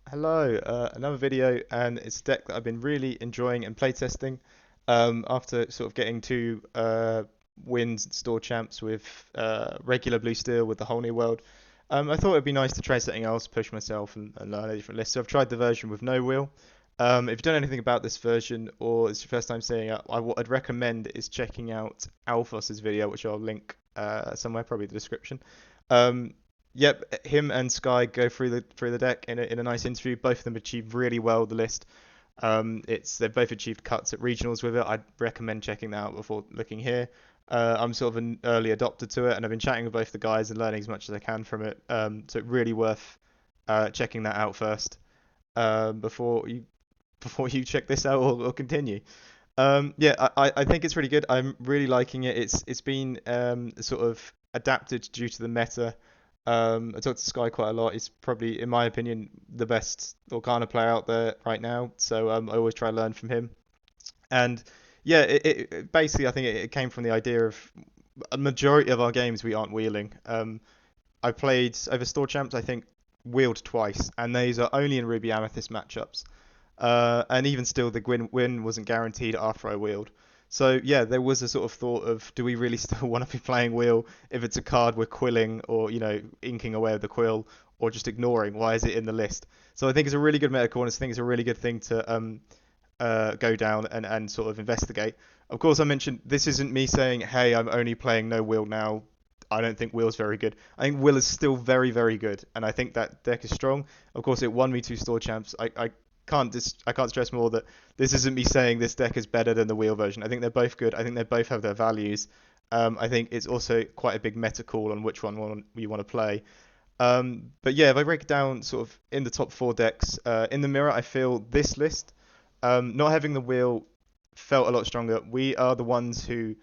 Hello, another video, and it's a deck that I've been really enjoying and playtesting. After sort of getting two wins at store champs with regular blue steel with the whole new world, I thought it'd be nice to try something else, push myself and learn a different list. So I've tried the version with no wheel. If you don't know anything about this version or it's your first time seeing it, what I'd recommend is checking out Alphos's video, which I'll link somewhere, probably the description. Um, Yep, him and Sky go through the deck in a nice interview. Both of them achieved really well the list. They've both achieved cuts at regionals with it. I'd recommend checking that out before looking here. I'm sort of an early adopter to it, and I've been chatting with both the guys and learning as much as I can from it. So it's really worth checking that out first before you before you check this out or continue. Yeah, I think it's really good. I'm really liking it. It's been sort of adapted due to the meta. I talked to Sky quite a lot. He's probably, in my opinion, the best Lorcana player out there right now. So I always try to learn from him. And yeah, basically I think it came from the idea of a majority of our games we aren't wheeling. I played over store champs. I think wheeled twice, and these are only in Ruby Amethyst matchups. And even still, the win wasn't guaranteed after I wheeled. So yeah, there was a sort of thought of, do we really still want to be playing wheel if it's a card we're quilling or inking away with the quill or just ignoring? Why is it in the list? So I think it's a really good meta call, and I think it's a really good thing to go down and sort of investigate. Of course, I mentioned this isn't me saying, hey, I'm only playing no wheel now. I don't think Will's very good. I think Will is still very, very good, and I think that deck is strong. Of course, it won me two store champs. I can't stress more that this isn't me saying this deck is better than the wheel version. I think they're both good. I think they both have their values. I think it's also quite a big meta call on which one you want to play. But yeah, if I break it down sort of in the top four decks, in the mirror, I feel this list, not having the wheel felt a lot stronger. We are the ones who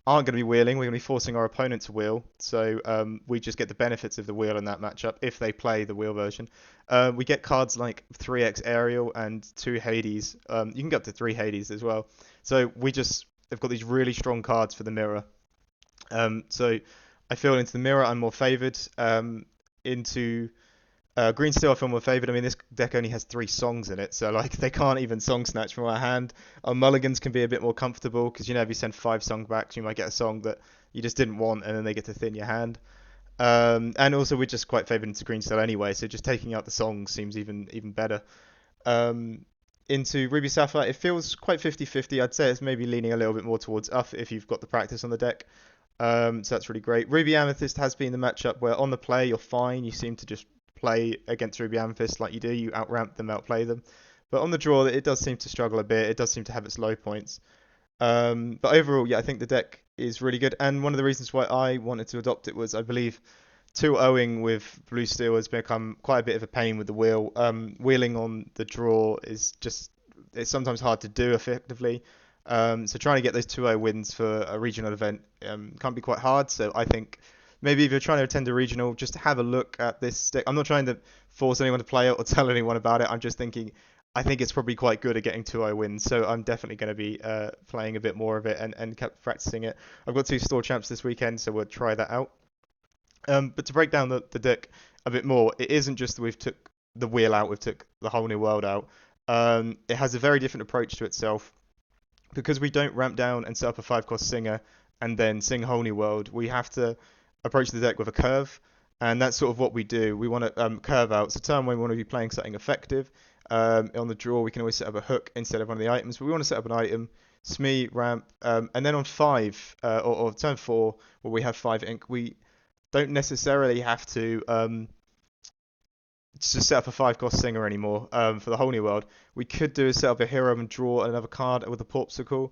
aren't going to be wheeling. We're going to be forcing our opponent to wheel. So we just get the benefits of the wheel in that matchup if they play the wheel version. We get cards like 3x Aerial and 2 Hades. You can get up to 3 Hades as well. So we just have got these really strong cards for the mirror. So I feel into the mirror I'm more favoured. Into Green Steel I feel more favoured. I mean, this deck only has 3 songs in it, so like they can't even song snatch from our hand. Our mulligans can be a bit more comfortable because if you send 5 song backs, you might get a song that you just didn't want, and then they get to thin your hand. And also we're just quite favoured into Green Steel anyway, so just taking out the songs seems even better. Um, Into Ruby Sapphire, it feels quite 50-50. I'd say it's maybe leaning a little bit more towards Uff if you've got the practice on the deck. So that's really great. Ruby Amethyst has been the matchup where on the play you're fine. You seem to just play against Ruby Amethyst like you do. You outramp them, outplay them. But on the draw, it does seem to struggle a bit. It does seem to have its low points. But overall, yeah, I think the deck is really good. And one of the reasons why I wanted to adopt it was I believe 2-0ing with Blue Steel has become quite a bit of a pain with the wheel. Wheeling on the draw is just, it's sometimes hard to do effectively. So trying to get those 2-0 wins for a regional event can be quite hard. So I think maybe if you're trying to attend a regional, just have a look at this deck. I'm not trying to force anyone to play it or tell anyone about it. I'm just thinking I think it's probably quite good at getting 2-0 wins. So I'm definitely going to be playing a bit more of it and kept practicing it. I've got 2 store champs this weekend, so we'll try that out. But to break down the deck a bit more, it isn't just that we've took the wheel out, we've took the whole new world out. It has a very different approach to itself because we don't ramp down and set up a 5-cost singer and then sing whole new world. We have to approach the deck with a curve, and that's sort of what we do. We want to curve out. So turn one, we want to be playing something effective. On the draw, we can always set up a hook instead of one of the items, but we want to set up an item, Smee, ramp, and then on 5 or turn 4, where we have 5 ink, we don't necessarily have to just set up a 5-cost singer anymore for the whole new world. We could do is set up a hero and draw another card with a Porpsicle.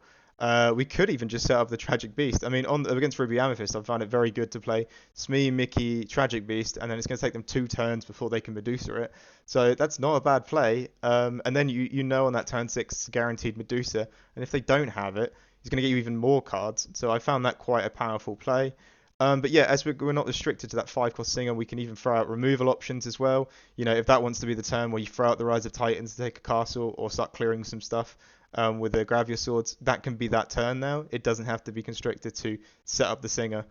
We could even just set up the Tragic Beast. I mean, against Ruby Amethyst, I found it very good to play Smee, Mickey, Tragic Beast, and then it's going to take them 2 turns before they can Medusa it. So that's not a bad play. And then you know on that turn 6 guaranteed Medusa, and if they don't have it, he's going to get you even more cards. So I found that quite a powerful play. But yeah, as we're not restricted to that 5-cost singer, we can even throw out removal options as well. If that wants to be the turn where you throw out the Rise of Titans to take a castle or start clearing some stuff with the Gravia Swords, that can be that turn now. It doesn't have to be constricted to set up the singer,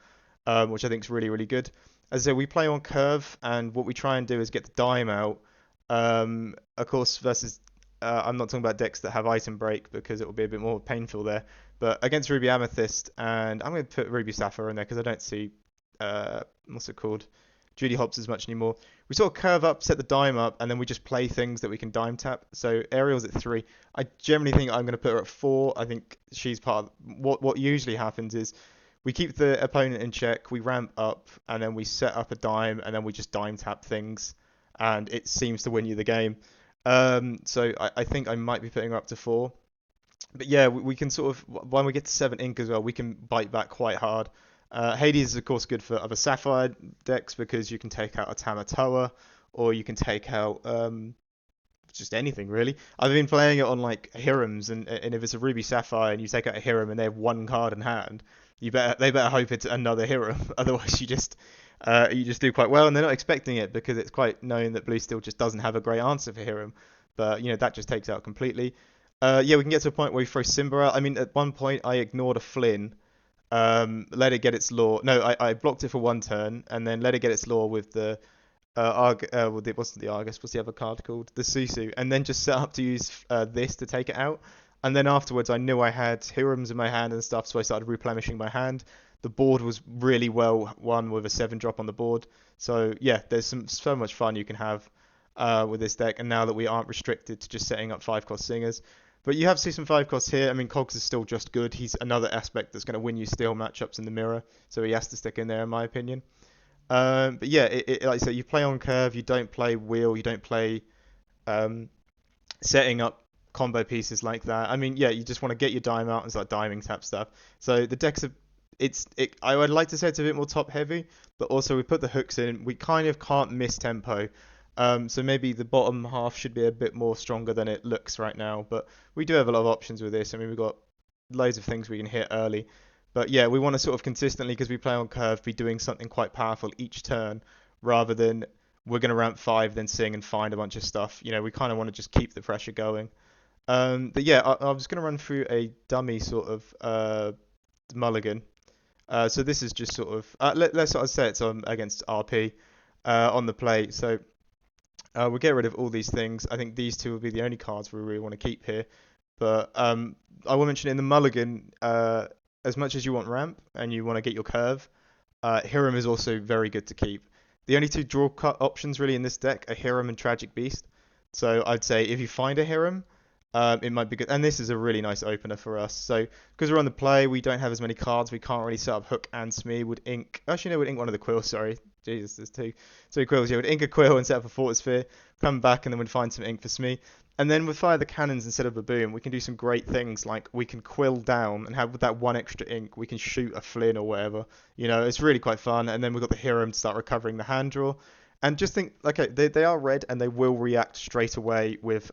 which I think is really, really good. As I say, we play on curve, and what we try and do is get the dime out Of course, versus I'm not talking about decks that have item break because it will be a bit more painful there. But against Ruby Amethyst, and I'm going to put Ruby Sapphire in there because I don't see what's it called, Judy Hopps as much anymore. We sort of curve up, set the dime up, and then we just play things that we can dime tap. So Ariel's at 3. I generally think I'm going to put her at 4. I think she's part of what usually happens is we keep the opponent in check, we ramp up, and then we set up a dime, and then we just dime tap things, and it seems to win you the game. So I think I might be putting her up to 4. But yeah, we can sort of, when we get to 7 ink as well, we can bite back quite hard. Hades is of course good for other Sapphire decks because you can take out a Tamatoa, or you can take out just anything really. I've been playing it on like Hirams, and if it's a Ruby Sapphire and you take out a Hiram and they have one card in hand, they better hope it's another Hiram. Otherwise, you just do quite well, and they're not expecting it because it's quite known that Blue still just doesn't have a great answer for Hiram. But that just takes out completely. Yeah, we can get to a point where we throw Simba out. I mean, at one point I ignored a Flynn, let it get its lore. No, I blocked it for one turn and then let it get its lore with the well, it wasn't the Argus. What's the other card called? The Susu, and then just set up to use this to take it out. And then afterwards, I knew I had Hirams in my hand and stuff, so I started replenishing my hand. The board was really well won with a 7-drop on the board. So yeah, there's so much fun you can have with this deck. And now that we aren't restricted to just setting up 5-cost singers, but you have see some 5-costs here. I mean, Cogs is still just good. He's another aspect that's going to win you steel matchups in the mirror, so he has to stick in there, in my opinion. But yeah, like I say, you play on curve, you don't play wheel, you don't play um, setting up combo pieces like that. I mean, yeah, you just want to get your dime out and start diming tap stuff. So the decks are, I would like to say it's a bit more top heavy, but also we put the hooks in. We kind of can't miss tempo. So maybe the bottom half should be a bit more stronger than it looks right now. But we do have a lot of options with this. I mean, we've got loads of things we can hit early. But yeah, we want to sort of consistently, because we play on curve, be doing something quite powerful each turn, rather than we're going to ramp 5, then sing and find a bunch of stuff. We kind of want to just keep the pressure going. But yeah, I was going to run through a dummy sort of mulligan. So this is just sort of let's sort of say it's on against RP on the play. So we'll get rid of all these things. I think these two will be the only cards we really want to keep here. But I will mention in the mulligan, as much as you want ramp and you want to get your curve, Hiram is also very good to keep. The only two draw cut options really in this deck are Hiram and Tragic Beast. So I'd say if you find a Hiram, it might be good. And this is a really nice opener for us. So because we're on the play, we don't have as many cards. We can't really set up Hook and Smee. Would ink. Actually, no, would ink one of the quills. Sorry. Jesus, there's two quills. Yeah, would ink a quill and set up a Fortress Sphere. Come back and then we'd find some ink for Smee. And then with Fire the Cannons instead of a boom, we can do some great things, like we can quill down and have with that one extra ink, we can shoot a Flynn or whatever. It's really quite fun. And then we've got the Hiram to start recovering the hand draw. And just think, okay, they are red and they will react straight away with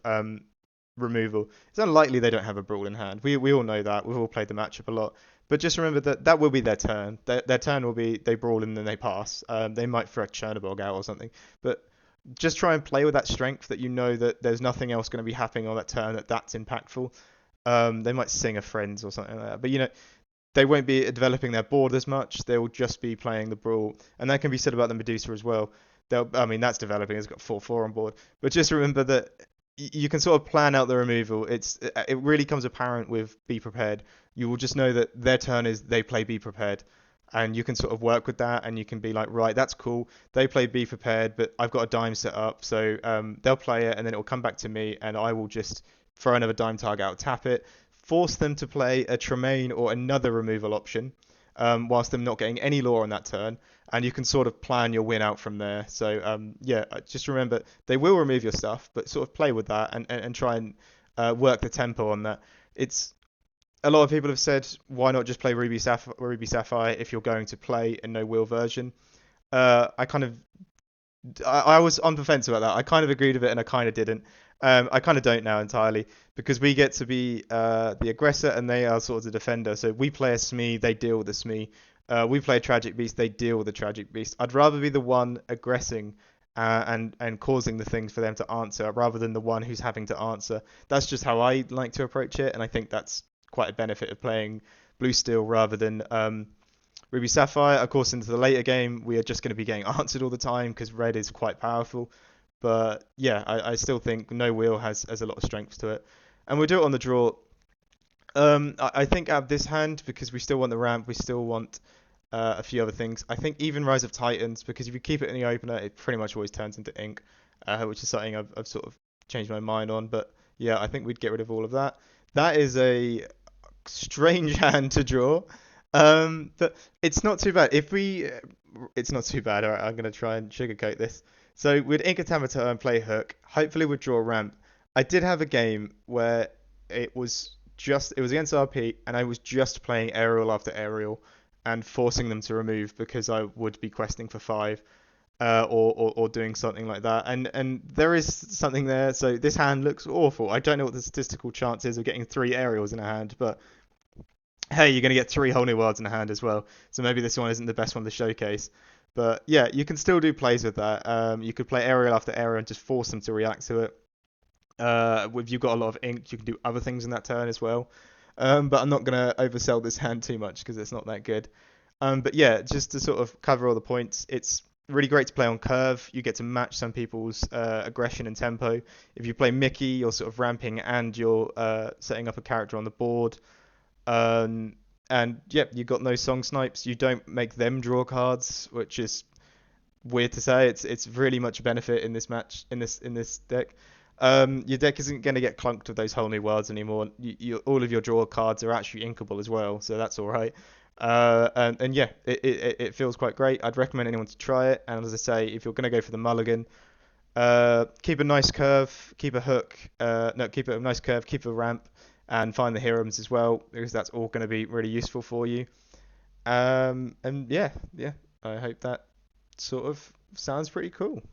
removal. It's unlikely they don't have a brawl in hand. We all know that. We've all played the matchup a lot. But just remember that will be their turn. Their turn will be they brawl and then they pass. They might throw a Chernobog out or something. But just try and play with that strength that you know that there's nothing else going to be happening on that turn that's impactful. They might sing a friends or something like that. But they won't be developing their board as much. They will just be playing the brawl. And that can be said about the Medusa as well. I mean, that's developing. It's got 4/4 on board. But just remember that you can sort of plan out the removal. It really comes apparent with Be Prepared. You will just know that their turn is they play Be Prepared, and you can sort of work with that, and you can be like, right, that's cool. They play Be Prepared, but I've got a dime set up, so they'll play it, and then it will come back to me, and I will just throw another dime target out, tap it, force them to play a Tremaine or another removal option, whilst them not getting any lore on that turn, and you can sort of plan your win out from there. So yeah, just remember they will remove your stuff, but sort of play with that and try and work the tempo on that. It's a lot of people have said, why not just play Ruby Sapphire if you're going to play a no wheel version? I was on the fence about that. I kind of agreed with it and I kind of didn't. I kind of don't now entirely because we get to be the aggressor and they are sort of the defender. So we play a Smee, they deal with the Smee. We play a Tragic Beast, they deal with the Tragic Beast. I'd rather be the one aggressing and causing the things for them to answer rather than the one who's having to answer. That's just how I like to approach it, and I think that's quite a benefit of playing Blue Steel rather than Ruby Sapphire. Of course, into the later game, we are just going to be getting answered all the time because red is quite powerful. But yeah, I still think no wheel has a lot of strength to it. And we'll do it on the draw. I think out of this hand, because we still want the ramp, we still want a few other things. I think even Rise of Titans, because if you keep it in the opener, it pretty much always turns into ink, which is something I've sort of changed my mind on. But yeah, I think we'd get rid of all of that. That is a strange hand to draw. But it's not too bad. It's not too bad. All right, I'm gonna try and sugarcoat this. So with Inkatamato and play hook, hopefully we'd draw ramp. I did have a game where it was against RP, and I was just playing aerial after aerial and forcing them to remove because I would be questing for five. Or doing something like that. And there is something there. So this hand looks awful. I don't know what the statistical chance is of getting three aerials in a hand, but hey, you're going to get three whole new worlds in a hand as well. So maybe this one isn't the best one to showcase. But yeah, you can still do plays with that. You could play aerial after aerial and just force them to react to it. If you've got a lot of ink, you can do other things in that turn as well. But I'm not going to oversell this hand too much because it's not that good. But yeah, just to sort of cover all the points, it's really great to play on curve. You get to match some people's aggression and tempo. If you play Mickey, you're sort of ramping and you're setting up a character on the board. And yep, you got no song snipes. You don't make them draw cards, which is weird to say. It's really much a benefit in this match in this deck. Your deck isn't going to get clunked with those whole new worlds anymore. All of your draw cards are actually inkable as well, so that's all right. And yeah, it feels quite great. I'd recommend anyone to try it. And as I say, if you're going to go for the mulligan, keep a nice curve, keep a hook, no, keep a nice curve, keep a ramp, and find the Hirams as well, because that's all going to be really useful for you. And yeah, I hope that sort of sounds pretty cool.